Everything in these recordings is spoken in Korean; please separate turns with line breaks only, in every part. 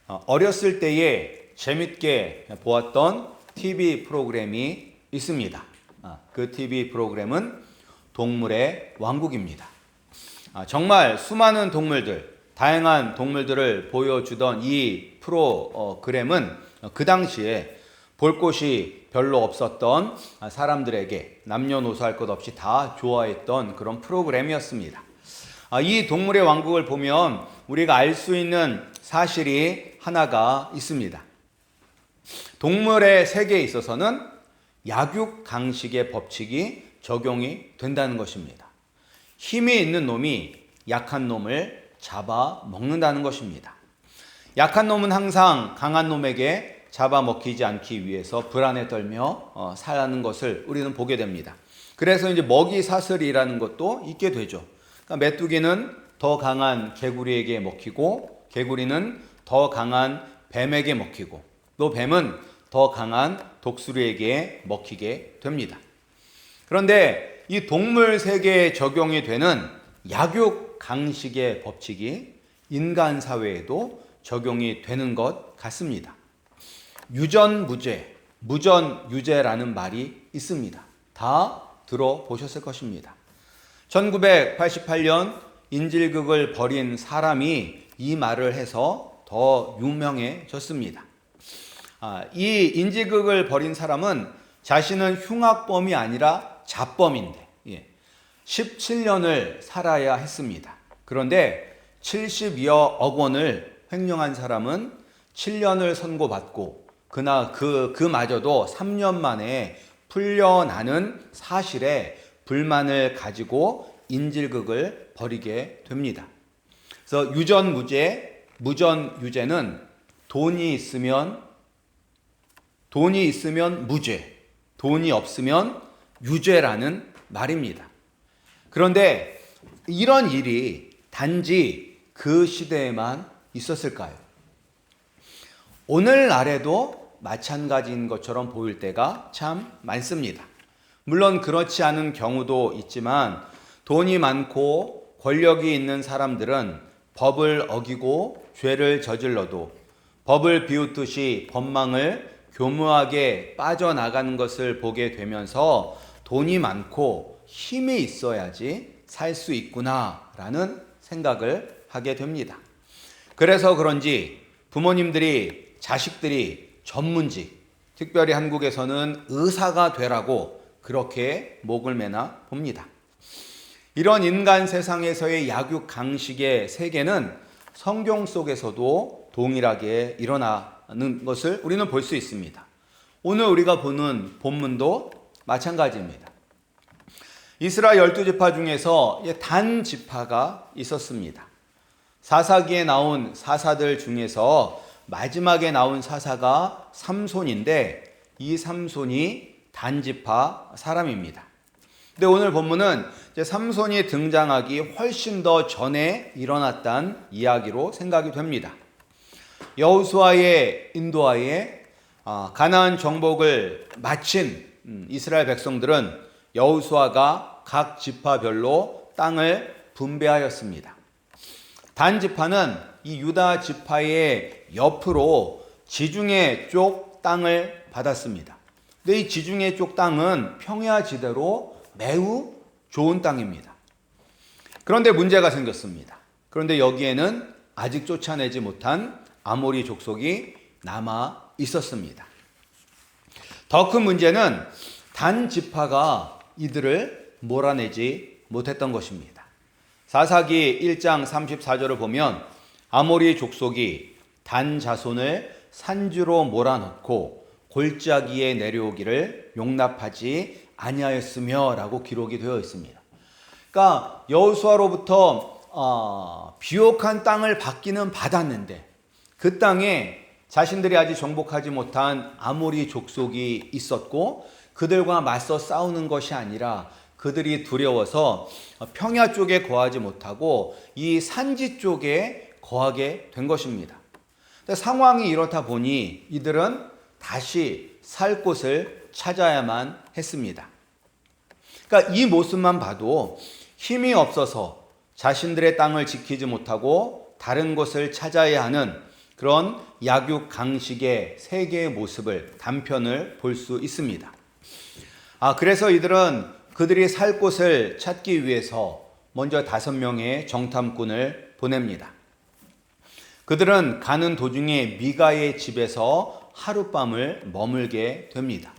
어렸을 때에 재밌게 보았던 TV 프로그램이 있습니다. 그 TV 프로그램은 동물의 왕국입니다. 정말 수많은 동물들, 다양한 동물들을 보여주던 이 프로그램은 그 당시에 볼 곳이 별로 없었던 사람들에게 남녀노소 할 것 없이 다 좋아했던 그런 프로그램이었습니다. 이 동물의 왕국을 보면 우리가 알 수 있는 사실이 하나가 있습니다. 동물의 세계에 있어서는 약육강식의 법칙이 적용이 된다는 것입니다. 힘이 있는 놈이 약한 놈을 잡아먹는다는 것입니다. 약한 놈은 항상 강한 놈에게 잡아먹히지 않기 위해서 불안에 떨며 사는 것을 우리는 보게 됩니다. 그래서 이제 먹이 사슬이라는 것도 있게 되죠. 그러니까 메뚜기는 더 강한 개구리에게 먹히고, 개구리는 더 강한 뱀에게 먹히고, 또 뱀은 더 강한 독수리에게 먹히게 됩니다. 그런데 이 동물 세계에 적용이 되는 약육강식의 법칙이 인간 사회에도 적용이 되는 것 같습니다. 유전무죄, 무전유죄라는 말이 있습니다. 다 들어보셨을 것입니다. 1988년 인질극을 벌인 사람이 이 말을 해서 더 유명해졌습니다. 이 인질극을 벌인 사람은 자신은 흉악범이 아니라 잡범인데 17년을 살아야 했습니다. 그런데 72억 원을 횡령한 사람은 7년을 선고받고 그마저도 3년 만에 풀려나는 사실에 불만을 가지고 인질극을 벌이게 됩니다. 그래서 유전무죄, 무전유죄는 돈이 있으면 무죄, 돈이 없으면 유죄라는 말입니다. 그런데 이런 일이 단지 그 시대에만 있었을까요? 오늘날에도 마찬가지인 것처럼 보일 때가 참 많습니다. 물론 그렇지 않은 경우도 있지만 돈이 많고 권력이 있는 사람들은 법을 어기고 죄를 저질러도 법을 비웃듯이 법망을 교묘하게 빠져나가는 것을 보게 되면서 돈이 많고 힘이 있어야지 살 수 있구나라는 생각을 하게 됩니다. 그래서 그런지 부모님들이 자식들이 전문직, 특별히 한국에서는 의사가 되라고 그렇게 목을 매나 봅니다. 이런 인간 세상에서의 약육강식의 세계는 성경 속에서도 동일하게 일어나는 것을 우리는 볼 수 있습니다. 오늘 우리가 보는 본문도 마찬가지입니다. 이스라엘 12지파 중에서 단 지파가 있었습니다. 사사기에 나온 사사들 중에서 마지막에 나온 사사가 삼손인데 이 삼손이 단 지파 사람입니다. 근데 오늘 본문은 이제 삼손이 등장하기 훨씬 더 전에 일어났다는 이야기로 생각이 됩니다. 여호수아의 인도하에 가나안 정복을 마친 이스라엘 백성들은 여호수아가 각 지파별로 땅을 분배하였습니다. 단 지파는 이 유다 지파의 옆으로 지중해 쪽 땅을 받았습니다. 근데 이 지중해 쪽 땅은 평야지대로 매우 좋은 땅입니다. 그런데 문제가 생겼습니다. 그런데 여기에는 아직 쫓아내지 못한 아모리 족속이 남아 있었습니다. 더 큰 문제는 단 지파가 이들을 몰아내지 못했던 것입니다. 사사기 1장 34절을 보면 아모리 족속이 단 자손을 산지로 몰아넣고 골짜기에 내려오기를 용납하지 아니하였으며 라고 기록이 되어 있습니다. 그러니까 여호수아로부터 비옥한 땅을 받기는 받았는데 그 땅에 자신들이 아직 정복하지 못한 아모리 족속이 있었고 그들과 맞서 싸우는 것이 아니라 그들이 두려워서 평야 쪽에 거하지 못하고 이 산지 쪽에 거하게 된 것입니다. 상황이 이렇다 보니 이들은 다시 살 곳을 찾아야만 했습니다. 그러니까 이 모습만 봐도 힘이 없어서 자신들의 땅을 지키지 못하고 다른 곳을 찾아야 하는 그런 약육 강식의 세계의 모습을 단편을 볼 수 있습니다. 그래서 이들은 그들이 살 곳을 찾기 위해서 먼저 5명의 정탐꾼을 보냅니다. 그들은 가는 도중에 미가의 집에서 하룻밤을 머물게 됩니다.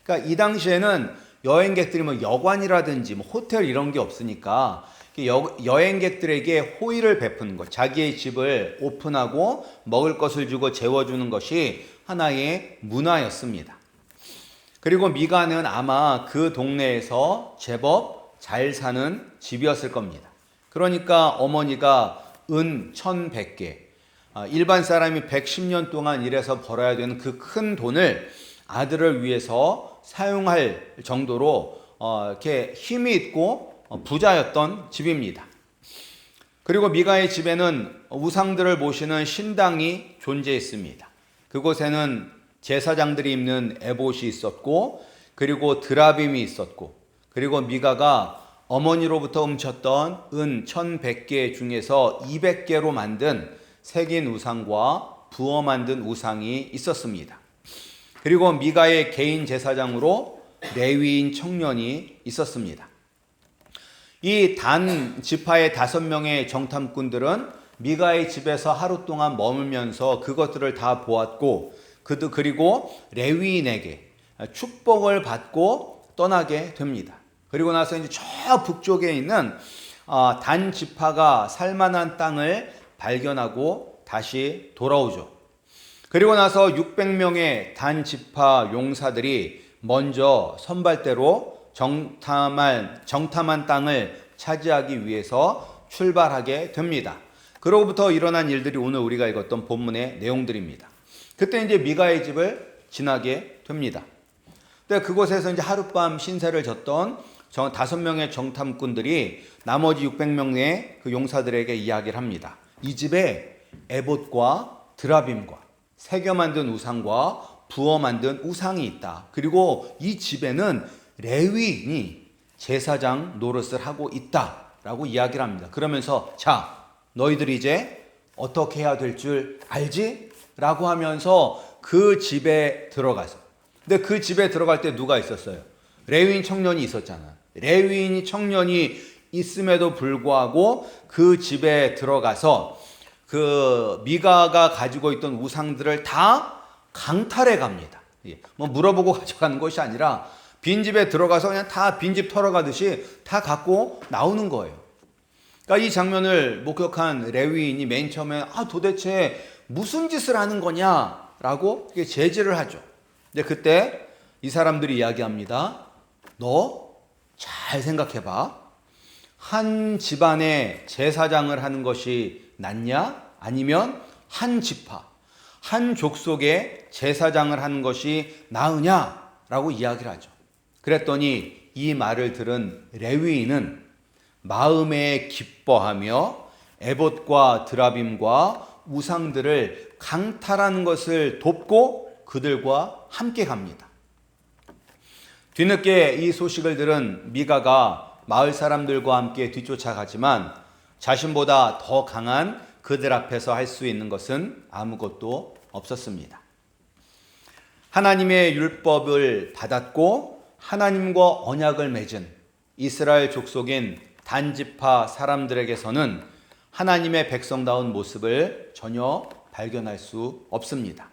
그러니까 이 당시에는 여행객들이 여관이라든지 호텔 이런 게 없으니까 여행객들에게 호의를 베푸는 것, 자기의 집을 오픈하고 먹을 것을 주고 재워주는 것이 하나의 문화였습니다. 그리고 미가는 아마 그 동네에서 제법 잘 사는 집이었을 겁니다. 그러니까 어머니가 은 1,100개, 일반 사람이 110년 동안 일해서 벌어야 되는 그 큰 돈을 아들을 위해서 사용할 정도로 이렇게 힘이 있고 부자였던 집입니다. 그리고 미가의 집에는 우상들을 모시는 신당이 존재했습니다. 그곳에는 제사장들이 입는 에봇이 있었고, 그리고 드라빔이 있었고, 그리고 미가가 어머니로부터 훔쳤던 은 1,100개 중에서 200개로 만든 새긴 우상과 부어 만든 우상이 있었습니다. 그리고 미가의 개인 제사장으로 레위인 청년이 있었습니다. 이 단 지파의 5명의 정탐꾼들은 미가의 집에서 하루 동안 머물면서 그것들을 다 보았고, 그리고 레위인에게 축복을 받고 떠나게 됩니다. 그리고 나서 이제 저 북쪽에 있는 단 지파가 살만한 땅을 발견하고 다시 돌아오죠. 그리고 나서 600명의 단 지파 용사들이 먼저 선발대로 정탐한 땅을 차지하기 위해서 출발하게 됩니다. 그로부터 일어난 일들이 오늘 우리가 읽었던 본문의 내용들입니다. 그때 이제 미가의 집을 지나게 됩니다. 근데 그곳에서 이제 하룻밤 신세를 졌던 5명의 정탐꾼들이 나머지 600명의 그 용사들에게 이야기를 합니다. 이 집에 에봇과 드라빔과 새겨 만든 우상과 부어 만든 우상이 있다. 그리고 이 집에는 레위인이 제사장 노릇을 하고 있다라고 이야기를 합니다. 그러면서 자, 너희들이 이제 어떻게 해야 될 줄 알지? 라고 하면서 그 집에 들어가서, 근데 그 집에 들어갈 때 누가 있었어요? 레위인 청년이 있었잖아. 레위인 청년이 있음에도 불구하고 그 집에 들어가서 그 미가가 가지고 있던 우상들을 다 강탈해 갑니다. 뭐 물어보고 가져가는 것이 아니라 빈집에 들어가서 그냥 다 빈집 털어가듯이 다 갖고 나오는 거예요. 그러니까 이 장면을 목격한 레위인이 맨 처음에 도대체 무슨 짓을 하는 거냐라고 제지를 하죠. 근데 그때 이 사람들이 이야기합니다. 너 잘 생각해봐. 한 집안의 제사장을 하는 것이 낫냐? 아니면 한 지파, 한 족속의 제사장을 하는 것이 나으냐라고 이야기를 하죠. 그랬더니 이 말을 들은 레위인은 마음에 기뻐하며 에봇과 드라빔과 우상들을 강탈하는 것을 돕고 그들과 함께 갑니다. 뒤늦게 이 소식을 들은 미가가 마을 사람들과 함께 뒤쫓아가지만 자신보다 더 강한 그들 앞에서 할 수 있는 것은 아무것도 없었습니다. 하나님의 율법을 받았고 하나님과 언약을 맺은 이스라엘 족속인 단지파 사람들에게서는 하나님의 백성다운 모습을 전혀 발견할 수 없습니다.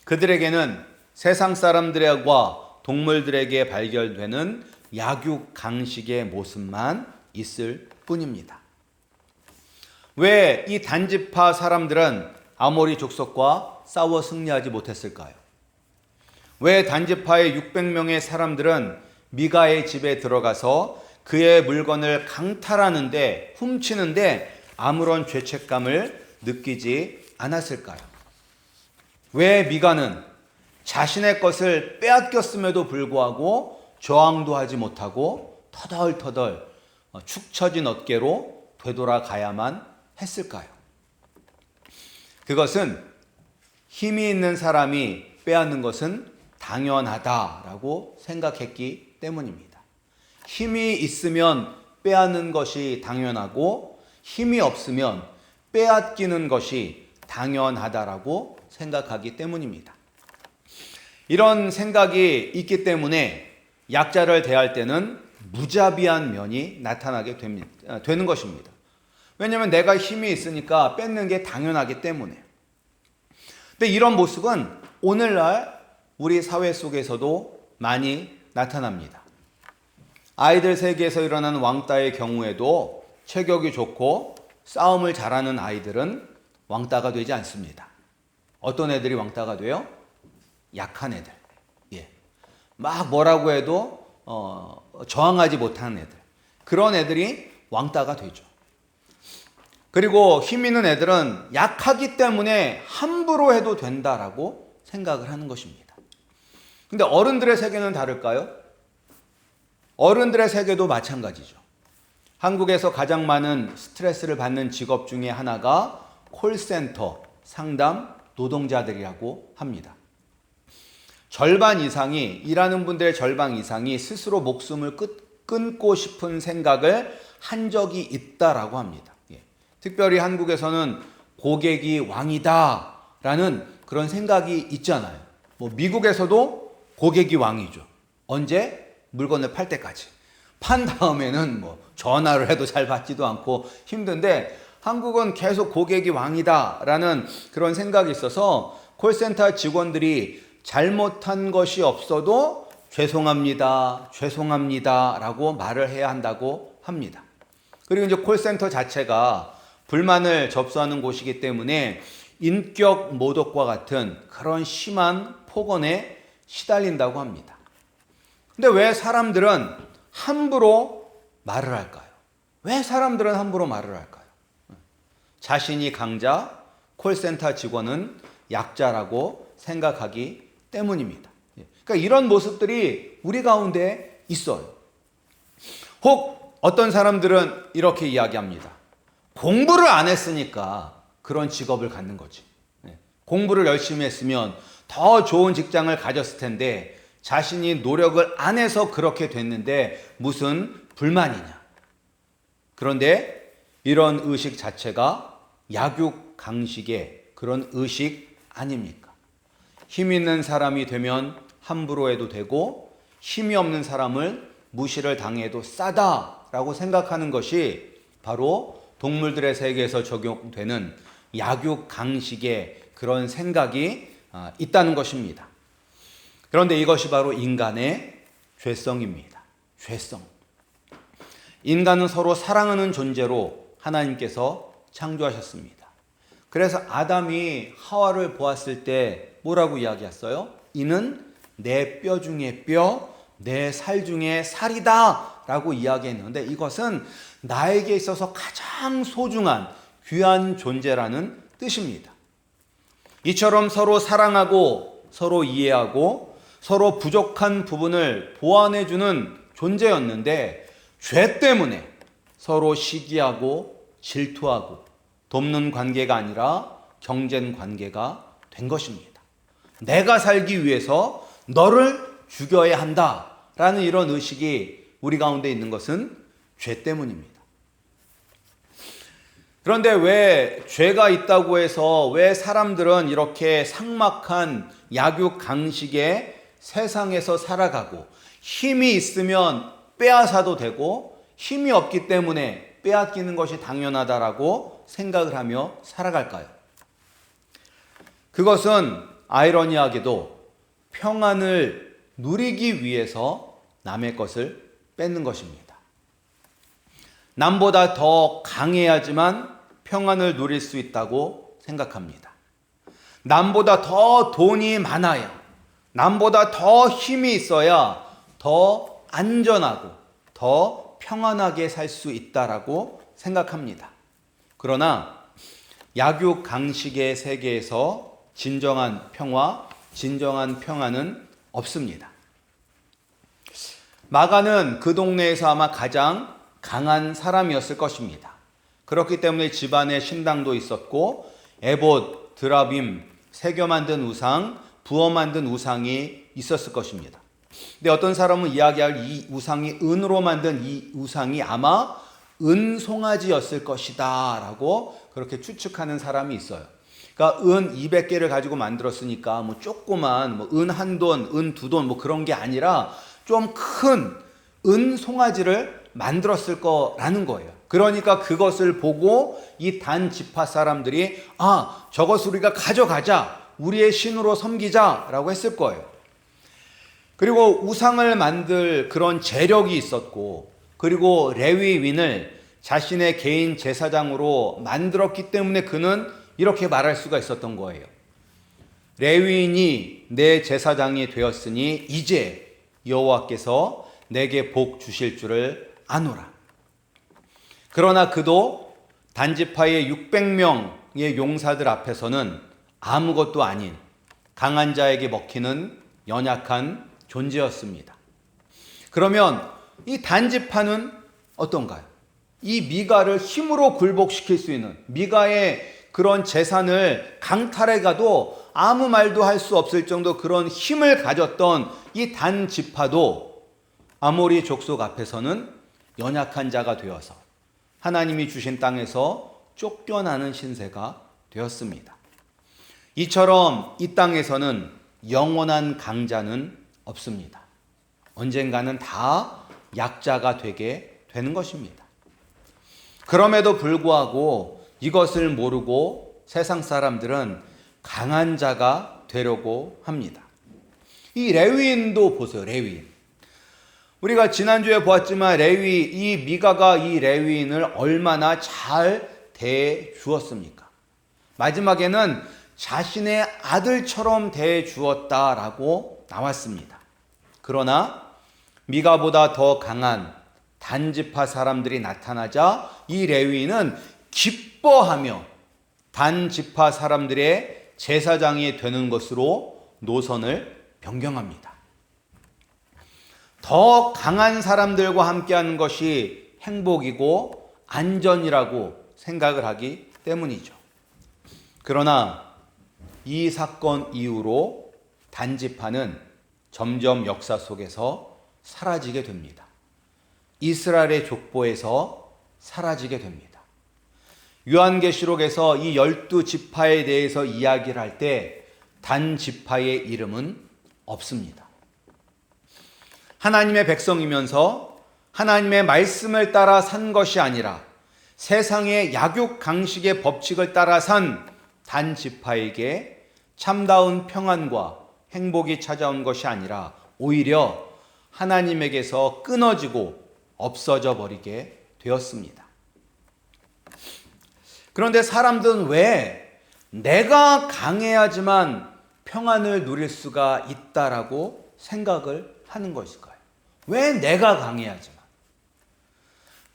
그들에게는 세상 사람들과 동물들에게 발견되는 약육 강식의 모습만 있을 뿐입니다. 왜 이 단지파 사람들은 아모리 족속과 싸워 승리하지 못했을까요? 왜 단지파의 600명의 사람들은 미가의 집에 들어가서 그의 물건을 강탈하는데, 훔치는데 아무런 죄책감을 느끼지 않았을까요? 왜 미가는 자신의 것을 빼앗겼음에도 불구하고 저항도 하지 못하고 터덜터덜 축 처진 어깨로 되돌아가야만 했을까요? 그것은 힘이 있는 사람이 빼앗는 것은 당연하다라고 생각했기 때문입니다. 힘이 있으면 빼앗는 것이 당연하고 힘이 없으면 빼앗기는 것이 당연하다라고 생각하기 때문입니다. 이런 생각이 있기 때문에 약자를 대할 때는 무자비한 면이 나타나게 되는 것입니다. 왜냐하면 내가 힘이 있으니까 뺏는 게 당연하기 때문에. 근데 이런 모습은 오늘날 우리 사회 속에서도 많이 나타납니다. 아이들 세계에서 일어나는 왕따의 경우에도 체격이 좋고 싸움을 잘하는 아이들은 왕따가 되지 않습니다. 어떤 애들이 왕따가 돼요? 약한 애들. 막 뭐라고 해도 저항하지 못하는 애들. 그런 애들이 왕따가 되죠. 그리고 힘 있는 애들은 약하기 때문에 함부로 해도 된다라고 생각을 하는 것입니다. 근데 어른들의 세계는 다를까요? 어른들의 세계도 마찬가지죠. 한국에서 가장 많은 스트레스를 받는 직업 중에 하나가 콜센터 상담 노동자들이라고 합니다. 절반 이상이, 일하는 분들의 절반 이상이 스스로 목숨을 끊고 싶은 생각을 한 적이 있다라고 합니다. 특별히 한국에서는 고객이 왕이다라는 그런 생각이 있잖아요. 미국에서도 고객이 왕이죠. 언제? 물건을 팔 때까지. 판 다음에는 전화를 해도 잘 받지도 않고 힘든데 한국은 계속 고객이 왕이다라는 그런 생각이 있어서 콜센터 직원들이 잘못한 것이 없어도 죄송합니다, 죄송합니다 라고 말을 해야 한다고 합니다. 그리고 이제 콜센터 자체가 불만을 접수하는 곳이기 때문에 인격 모독과 같은 그런 심한 폭언에 시달린다고 합니다. 근데 왜 사람들은 함부로 말을 할까요? 왜 사람들은 함부로 말을 할까요? 자신이 강자, 콜센터 직원은 약자라고 생각하기 때문입니다. 그러니까 이런 모습들이 우리 가운데 있어요. 혹 어떤 사람들은 이렇게 이야기합니다. 공부를 안 했으니까 그런 직업을 갖는 거지. 공부를 열심히 했으면 더 좋은 직장을 가졌을 텐데 자신이 노력을 안 해서 그렇게 됐는데 무슨 불만이냐. 그런데 이런 의식 자체가 약육강식의 그런 의식 아닙니까? 힘 있는 사람이 되면 함부로 해도 되고 힘이 없는 사람을 무시를 당해도 싸다라고 생각하는 것이 바로 동물들의 세계에서 적용되는 약육강식의 그런 생각이 있다는 것입니다. 그런데 이것이 바로 인간의 죄성입니다. 죄성. 인간은 서로 사랑하는 존재로 하나님께서 창조하셨습니다. 그래서 아담이 하와를 보았을 때 뭐라고 이야기했어요? 이는 내 뼈 중에 뼈, 내 살 중에 살이다 라고 이야기했는데 이것은 나에게 있어서 가장 소중한 귀한 존재라는 뜻입니다. 이처럼 서로 사랑하고 서로 이해하고 서로 부족한 부분을 보완해주는 존재였는데 죄 때문에 서로 시기하고 질투하고 돕는 관계가 아니라 경쟁 관계가 된 것입니다. 내가 살기 위해서 너를 죽여야 한다라는 이런 의식이 우리 가운데 있는 것은 죄 때문입니다. 그런데 왜 죄가 있다고 해서 왜 사람들은 이렇게 삭막한 약육강식의 세상에서 살아가고 힘이 있으면 빼앗아도 되고 힘이 없기 때문에 빼앗기는 것이 당연하다라고 생각을 하며 살아갈까요? 그것은 아이러니하게도 평안을 누리기 위해서 남의 것을 뺏는 것입니다. 남보다 더 강해야지만 평안을 누릴 수 있다고 생각합니다. 남보다 더 돈이 많아야, 남보다 더 힘이 있어야 더 안전하고 더 평안하게 살 수 있다라고 생각합니다. 그러나 약육강식의 세계에서 진정한 평화, 진정한 평안은 없습니다. 마가는 그 동네에서 아마 가장 강한 사람이었을 것입니다. 그렇기 때문에 집안에 신당도 있었고 에봇, 드라빔, 새겨 만든 우상, 부어 만든 우상이 있었을 것입니다. 근데 어떤 사람은 이야기할 이 우상이 은으로 만든 이 우상이 아마 은송아지였을 것이다 라고 그렇게 추측하는 사람이 있어요. 그러니까 은 200개를 가지고 만들었으니까 뭐 조그만 뭐 은 한 돈, 은 두 돈 뭐 그런 게 아니라 좀 큰 은 송아지를 만들었을 거라는 거예요. 그러니까 그것을 보고 이 단 지파 사람들이 저것을 우리가 가져가자, 우리의 신으로 섬기자라고 했을 거예요. 그리고 우상을 만들 그런 재력이 있었고, 그리고 레위인을 자신의 개인 제사장으로 만들었기 때문에 그는 이렇게 말할 수가 있었던 거예요. 레위인이 내 제사장이 되었으니 이제 여호와께서 내게 복 주실 줄을 아노라. 그러나 그도 단지파의 600명의 용사들 앞에서는 아무것도 아닌 강한 자에게 먹히는 연약한 존재였습니다. 그러면 이 단지파는 어떤가요? 이 미가를 힘으로 굴복시킬 수 있는, 미가의 그런 재산을 강탈해 가도 아무 말도 할 수 없을 정도 그런 힘을 가졌던 이 단지파도 아모리 족속 앞에서는 연약한 자가 되어서 하나님이 주신 땅에서 쫓겨나는 신세가 되었습니다. 이처럼 이 땅에서는 영원한 강자는 없습니다. 언젠가는 다 약자가 되게 되는 것입니다. 그럼에도 불구하고 이것을 모르고 세상 사람들은 강한 자가 되려고 합니다. 이 레위인도 보세요. 레위인. 우리가 지난주에 보았지만 이 미가가 이 레위인을 얼마나 잘 대해 주었습니까? 마지막에는 자신의 아들처럼 대해 주었다라고 나왔습니다. 그러나 미가보다 더 강한 단지파 사람들이 나타나자 이 레위인은 기뻐하며 단지파 사람들의 제사장이 되는 것으로 노선을 변경합니다. 더 강한 사람들과 함께하는 것이 행복이고 안전이라고 생각을 하기 때문이죠. 그러나 이 사건 이후로 단지파는 점점 역사 속에서 사라지게 됩니다. 이스라엘의 족보에서 사라지게 됩니다. 요한계시록에서 이 12지파에 대해서 이야기를 할 때 단지파의 이름은 없습니다. 하나님의 백성이면서 하나님의 말씀을 따라 산 것이 아니라 세상의 약육 강식의 법칙을 따라 산 단지파에게 참다운 평안과 행복이 찾아온 것이 아니라 오히려 하나님에게서 끊어지고 없어져 버리게 되었습니다. 그런데 사람들은 왜 내가 강해야지만 평안을 누릴 수가 있다라고 생각을 하는 것일까요? 왜 내가 강해야지만?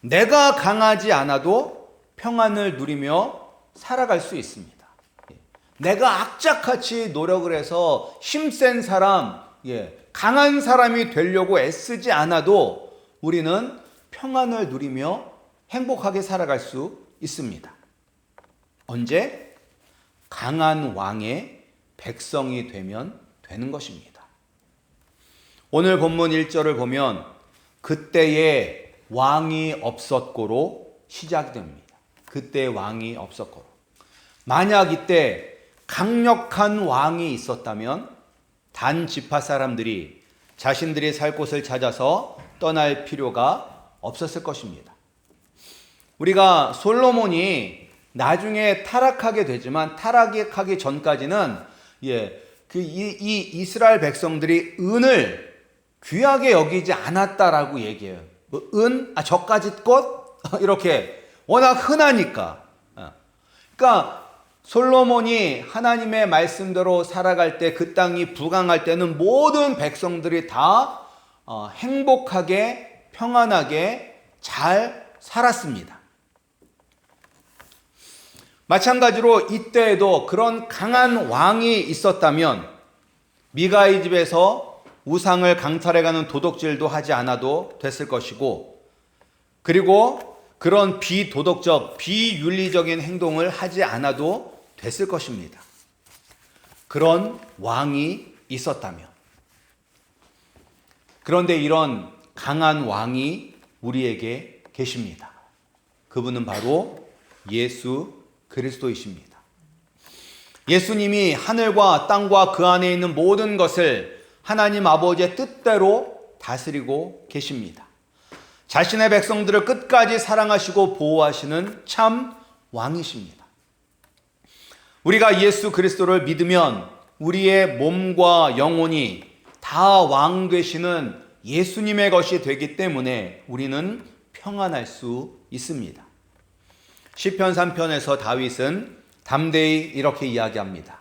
내가 강하지 않아도 평안을 누리며 살아갈 수 있습니다. 내가 악착같이 노력을 해서 힘센 사람, 강한 사람이 되려고 애쓰지 않아도 우리는 평안을 누리며 행복하게 살아갈 수 있습니다. 언제? 강한 왕의 백성이 되면 되는 것입니다. 오늘 본문 1절을 보면 그때에 왕이 없었고로 시작됩니다. 그때 왕이 없었고로. 만약 이때 강력한 왕이 있었다면 단 지파 사람들이 자신들이 살 곳을 찾아서 떠날 필요가 없었을 것입니다. 우리가 솔로몬이 나중에 타락하게 되지만 타락하기 전까지는 이 이스라엘 백성들이 은을 귀하게 여기지 않았다라고 얘기해요. 저까짓 것 이렇게 워낙 흔하니까. 그러니까 솔로몬이 하나님의 말씀대로 살아갈 때 그 땅이 부강할 때는 모든 백성들이 다 행복하게 평안하게 잘 살았습니다. 마찬가지로 이때에도 그런 강한 왕이 있었다면 미가의 집에서 우상을 강탈해가는 도둑질도 하지 않아도 됐을 것이고, 그리고 그런 비도덕적, 비윤리적인 행동을 하지 않아도 됐을 것입니다. 그런 왕이 있었다면. 그런데 이런 강한 왕이 우리에게 계십니다. 그분은 바로 예수 그리스도이십니다. 예수님이 하늘과 땅과 그 안에 있는 모든 것을 하나님 아버지의 뜻대로 다스리고 계십니다. 자신의 백성들을 끝까지 사랑하시고 보호하시는 참 왕이십니다. 우리가 예수 그리스도를 믿으면 우리의 몸과 영혼이 다 왕 되시는 예수님의 것이 되기 때문에 우리는 평안할 수 있습니다. 시편 3편에서 다윗은 담대히 이렇게 이야기합니다.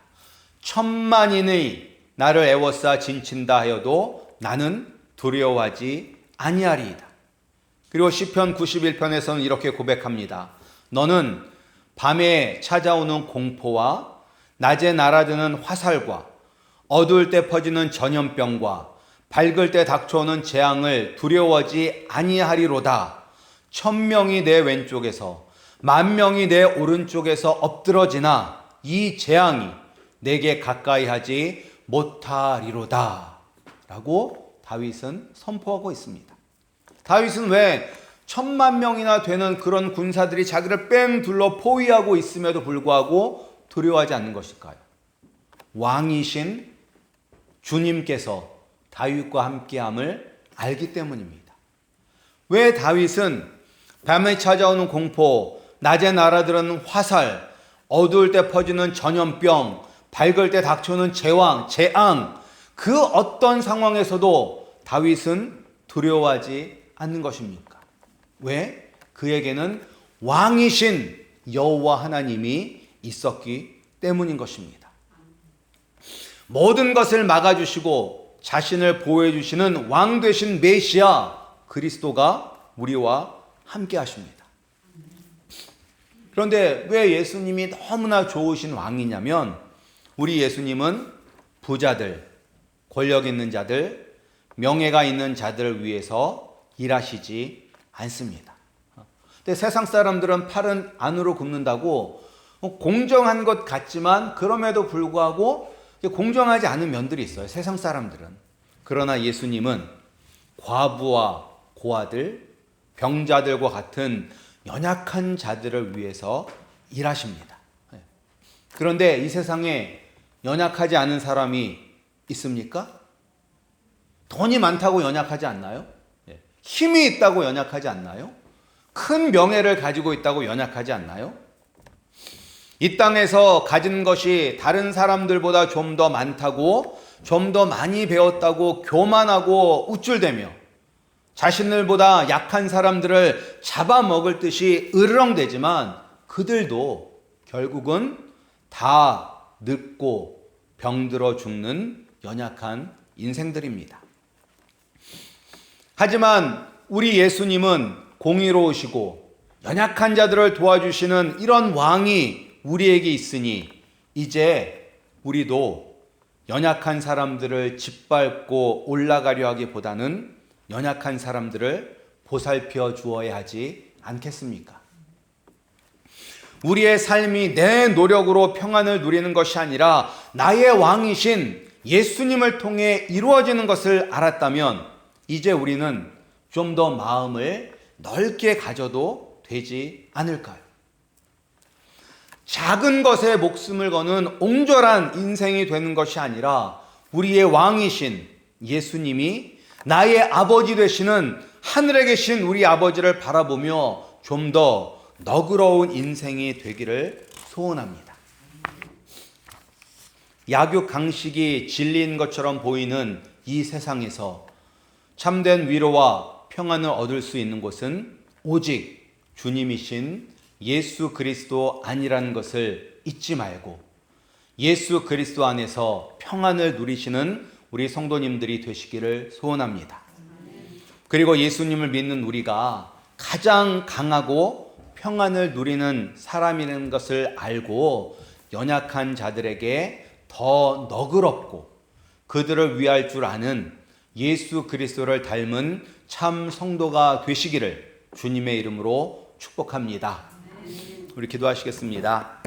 천만인의 나를 애워싸 진친다 하여도 나는 두려워하지 아니하리이다. 그리고 시편 91편에서는 이렇게 고백합니다. 너는 밤에 찾아오는 공포와 낮에 날아드는 화살과 어두울 때 퍼지는 전염병과 밝을 때 닥쳐오는 재앙을 두려워하지 아니하리로다. 1000명이 내 왼쪽에서 10,000명이 내 오른쪽에서 엎드러지나 이 재앙이 내게 가까이 하지 못하리로다. 라고 다윗은 선포하고 있습니다. 다윗은 왜 10,000,000명이나 되는 그런 군사들이 자기를 뺑 둘러 포위하고 있음에도 불구하고 두려워하지 않는 것일까요? 왕이신 주님께서 다윗과 함께함을 알기 때문입니다. 왜 다윗은 밤에 찾아오는 공포, 낮에 날아드는 화살, 어두울 때 퍼지는 전염병, 밝을 때 닥쳐오는 재앙, 그 어떤 상황에서도 다윗은 두려워하지 않는 것입니까? 왜? 그에게는 왕이신 여호와 하나님이 있었기 때문인 것입니다. 모든 것을 막아주시고 자신을 보호해 주시는 왕 되신 메시아 그리스도가 우리와 함께 하십니다. 그런데 왜 예수님이 너무나 좋으신 왕이냐면 우리 예수님은 부자들, 권력 있는 자들, 명예가 있는 자들을 위해서 일하시지 않습니다. 근데 세상 사람들은 팔은 안으로 굽는다고 공정한 것 같지만 그럼에도 불구하고 공정하지 않은 면들이 있어요. 세상 사람들은. 그러나 예수님은 과부와 고아들, 병자들과 같은 연약한 자들을 위해서 일하십니다. 그런데 이 세상에 연약하지 않은 사람이 있습니까? 돈이 많다고 연약하지 않나요? 힘이 있다고 연약하지 않나요? 큰 명예를 가지고 있다고 연약하지 않나요? 이 땅에서 가진 것이 다른 사람들보다 좀 더 많다고, 좀 더 많이 배웠다고 교만하고 우쭐대며 자신들보다 약한 사람들을 잡아먹을 듯이 으르렁대지만 그들도 결국은 다 늙고 병들어 죽는 연약한 인생들입니다. 하지만 우리 예수님은 공의로우시고 연약한 자들을 도와주시는 이런 왕이 우리에게 있으니 이제 우리도 연약한 사람들을 짓밟고 올라가려 하기보다는 연약한 사람들을 보살펴 주어야 하지 않겠습니까? 우리의 삶이 내 노력으로 평안을 누리는 것이 아니라 나의 왕이신 예수님을 통해 이루어지는 것을 알았다면 이제 우리는 좀 더 마음을 넓게 가져도 되지 않을까요? 작은 것에 목숨을 거는 옹졸한 인생이 되는 것이 아니라 우리의 왕이신 예수님이 나의 아버지 되시는 하늘에 계신 우리 아버지를 바라보며 좀 더 너그러운 인생이 되기를 소원합니다. 약육강식이 진리인 것처럼 보이는 이 세상에서 참된 위로와 평안을 얻을 수 있는 곳은 오직 주님이신 예수 그리스도 아니라는 것을 잊지 말고 예수 그리스도 안에서 평안을 누리시는 우리 성도님들이 되시기를 소원합니다. 그리고 예수님을 믿는 우리가 가장 강하고 평안을 누리는 사람이라는 것을 알고 연약한 자들에게 더 너그럽고 그들을 위할 줄 아는 예수 그리스도를 닮은 참 성도가 되시기를 주님의 이름으로 축복합니다. 우리 기도하시겠습니다.